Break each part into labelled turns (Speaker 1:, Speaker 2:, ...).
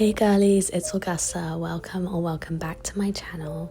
Speaker 1: Hey girlies, it's Augusta. Welcome back to my channel.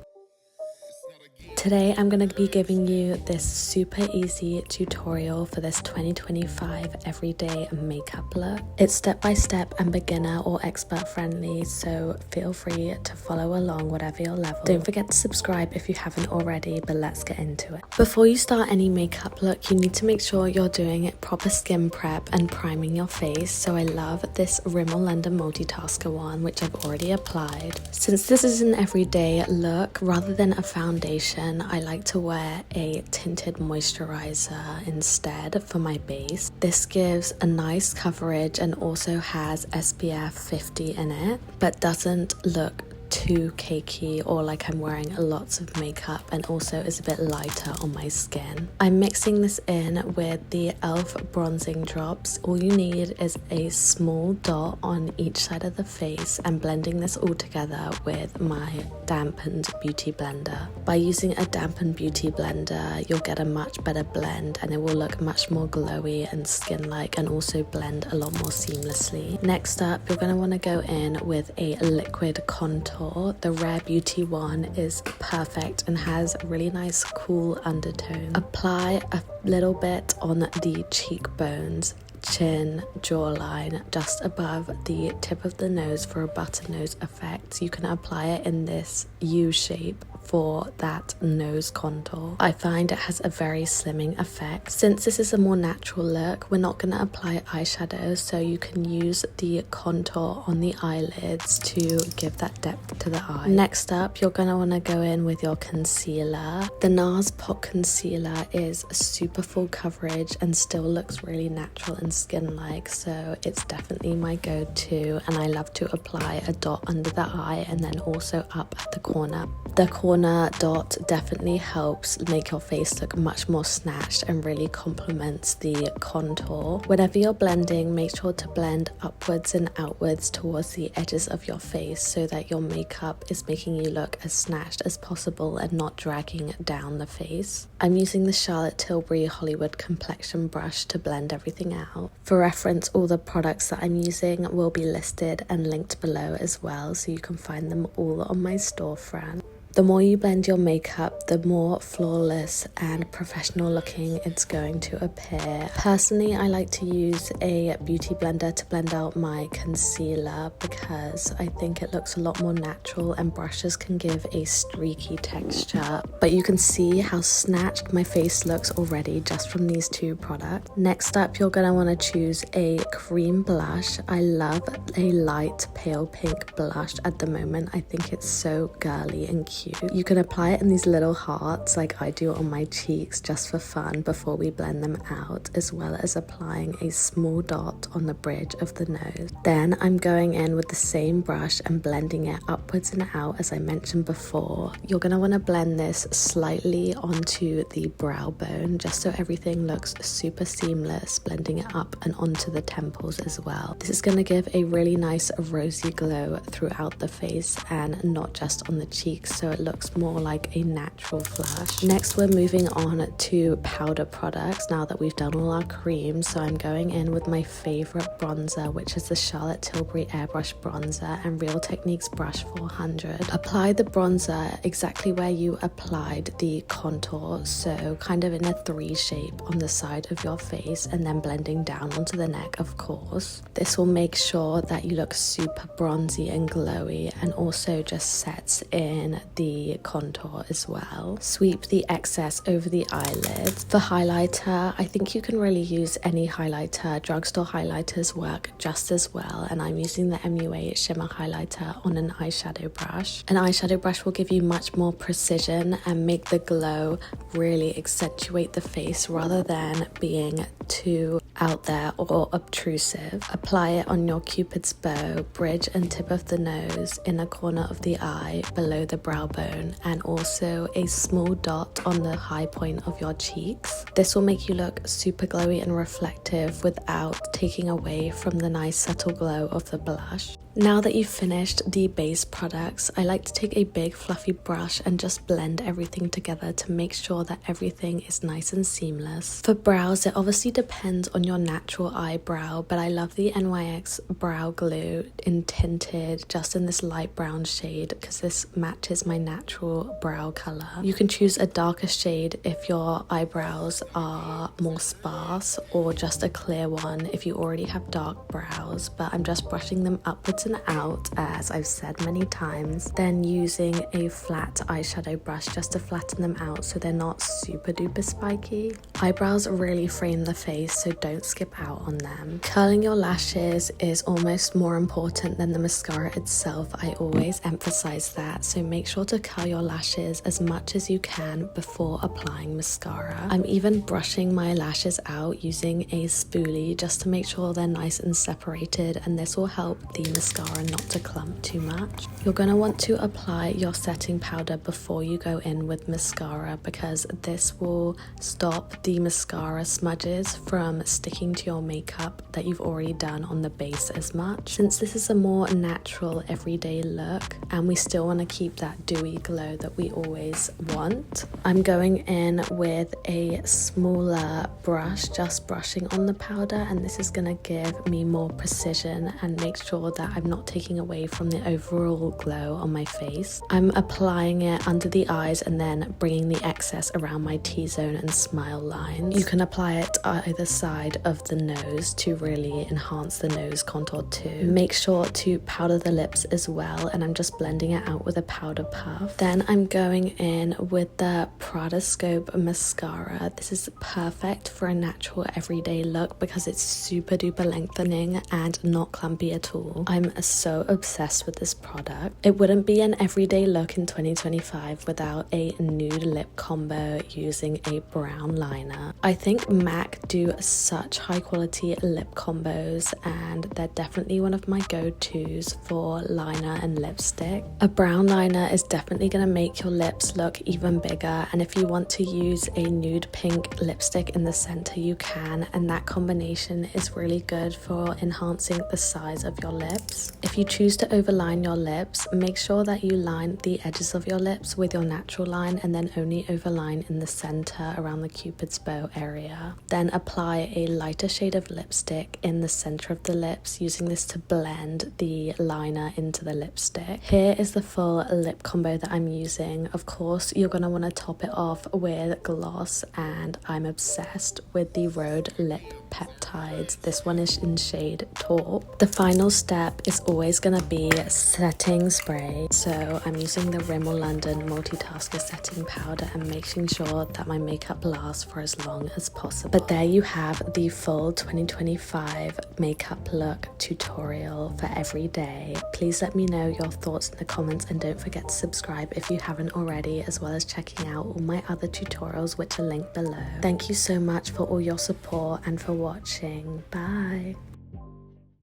Speaker 1: Today I'm going to be giving you this super easy tutorial for this 2025 everyday makeup look. It's step by step and beginner or expert friendly, so feel free to follow along whatever your level. Don't forget to subscribe if you haven't already, but let's get into it. Before you start any makeup look, you need to make sure you're doing proper skin prep and priming your face. So I love this Rimmel London Multitasker one, which I've already applied. Since this is an everyday look, rather than a foundation, I like to wear a tinted moisturizer instead for my base. This gives a nice coverage and also has SPF 50 in it, but doesn't look too cakey or like I'm wearing lots of makeup, and also is a bit lighter on my skin. I'm mixing this in with the e.l.f. bronzing drops. All you need is a small dot on each side of the face and blending this all together with my dampened beauty blender. By using a dampened beauty blender, you'll get a much better blend and it will look much more glowy and skin-like and also blend a lot more seamlessly. Next up, you're going to want to go in with a liquid contour. The Rare Beauty one is perfect and has a really nice cool undertone. Apply a little bit on the cheekbones, chin, jawline, just above the tip of the nose for a butter nose effect. You can apply it in this U shape for that nose contour. I find it has a very slimming effect. Since this is a more natural look, we're not going to apply eyeshadow, so you can use the contour on the eyelids to give that depth to the eye. Next up, you're going to want to go in with your concealer. The NARS Pot Concealer is super full coverage and still looks really natural and skin-like, so it's definitely my go-to, and I love to apply a dot under the eye and then also up at the corner. The corner dot definitely helps make your face look much more snatched and really complements the contour. Whenever you're blending, make sure to blend upwards and outwards towards the edges of your face so that your makeup is making you look as snatched as possible and not dragging down the face. I'm using the Charlotte Tilbury Hollywood Complexion brush to blend everything out. For reference, all the products that I'm using will be listed and linked below as well, so you can find them all on my storefront. The more you blend your makeup, the more flawless and professional looking it's going to appear. Personally, I like to use a beauty blender to blend out my concealer because I think it looks a lot more natural, and brushes can give a streaky texture. But you can see how snatched my face looks already just from these two products. Next up, you're going to want to choose a cream blush. I love a light pale pink blush at the moment. I think it's so girly and cute. You can apply it in these little hearts like I do on my cheeks just for fun before we blend them out, as well as applying a small dot on the bridge of the nose. Then I'm going in with the same brush and blending it upwards and out as I mentioned before. You're going to want to blend this slightly onto the brow bone just so everything looks super seamless, blending it up and onto the temples as well. This is going to give a really nice rosy glow throughout the face and not just on the cheeks, so it looks more like a natural flush. Next, we're moving on to powder products now that we've done all our creams. So I'm going in with my favorite bronzer, which is the Charlotte Tilbury Airbrush bronzer and Real Techniques Brush 400. Apply the bronzer exactly where you applied the contour, so kind of in a 3 shape on the side of your face, and then blending down onto the neck, of course. This will make sure that you look super bronzy and glowy, and also just sets in the contour as well. Sweep the excess over the eyelids. For highlighter, I think you can really use any highlighter. Drugstore highlighters work just as well, and I'm using the MUA shimmer highlighter on an eyeshadow brush. An eyeshadow brush will give you much more precision and make the glow really accentuate the face rather than being too out there or obtrusive. Apply it on your cupid's bow, bridge and tip of the nose, inner corner of the eye, below the brow bone, and also a small dot on the high point of your cheeks. This will make you look super glowy and reflective without taking away from the nice subtle glow of the blush. Now that you've finished the base products, I like to take a big fluffy brush and just blend everything together to make sure that everything is nice and seamless. For brows, it obviously depends on your natural eyebrow, but I love the NYX brow glue in Tinted, just in this light brown shade, because this matches my natural brow color. You can choose a darker shade if your eyebrows are more sparse, or just a clear one if you already have dark brows, but I'm just brushing them upwards and out, as I've said many times, then using a flat eyeshadow brush just to flatten them out so they're not super duper spiky. Eyebrows really frame the face, so don't skip out on them. Curling your lashes is almost more important than the mascara itself. I always emphasize that, so make sure to curl your lashes as much as you can before applying mascara. I'm even brushing my lashes out using a spoolie just to make sure they're nice and separated, and this will help the mascara not to clump too much. You're going to want to apply your setting powder before you go in with mascara, because this will stop the mascara smudges from sticking to your makeup that you've already done on the base as much. Since this is a more natural everyday look and we still want to keep that dewy glow that we always want, I'm going in with a smaller brush, just brushing on the powder, and this is going to give me more precision and make sure that I'm not taking away from the overall glow on my face. I'm applying it under the eyes and then bringing the excess around my T-zone and smile lines. You can apply it either side of the nose to really enhance the nose contour too. Make sure to powder the lips as well, and I'm just blending it out with a powder puff. Then I'm going in with the Prada Scope mascara. This is perfect for a natural everyday look because it's super duper lengthening and not clumpy at all. I'm so obsessed with this product. It wouldn't be an everyday look in 2025 without a nude lip combo using a brown liner. I think MAC do such high quality lip combos, and they're definitely one of my go-tos for liner and lipstick. A brown liner is definitely going to make your lips look even bigger, and if you want to use a nude pink lipstick in the center you can, and that combination is really good for enhancing the size of your lips. If you choose to overline your lips, make sure that you line the edges of your lips with your natural line and then only overline in the center around the cupid's bow area. Then apply a lighter shade of lipstick in the center of the lips, using this to blend the liner into the lipstick. Here is the full lip combo that I'm using. Of course, you're going to want to top it off with gloss, and I'm obsessed with the Rhode Lip Peptides. This one is in shade Taupe. The final step is always going to be setting spray, so I'm using the Rimmel London Multitasker setting powder and making sure that my makeup lasts for as long as possible. But there you have the full 2025 makeup look tutorial for every day. Please let me know your thoughts in the comments, and don't forget to subscribe if you haven't already, as well as checking out all my other tutorials which are linked below. Thank you so much for all your support and for watching. Bye.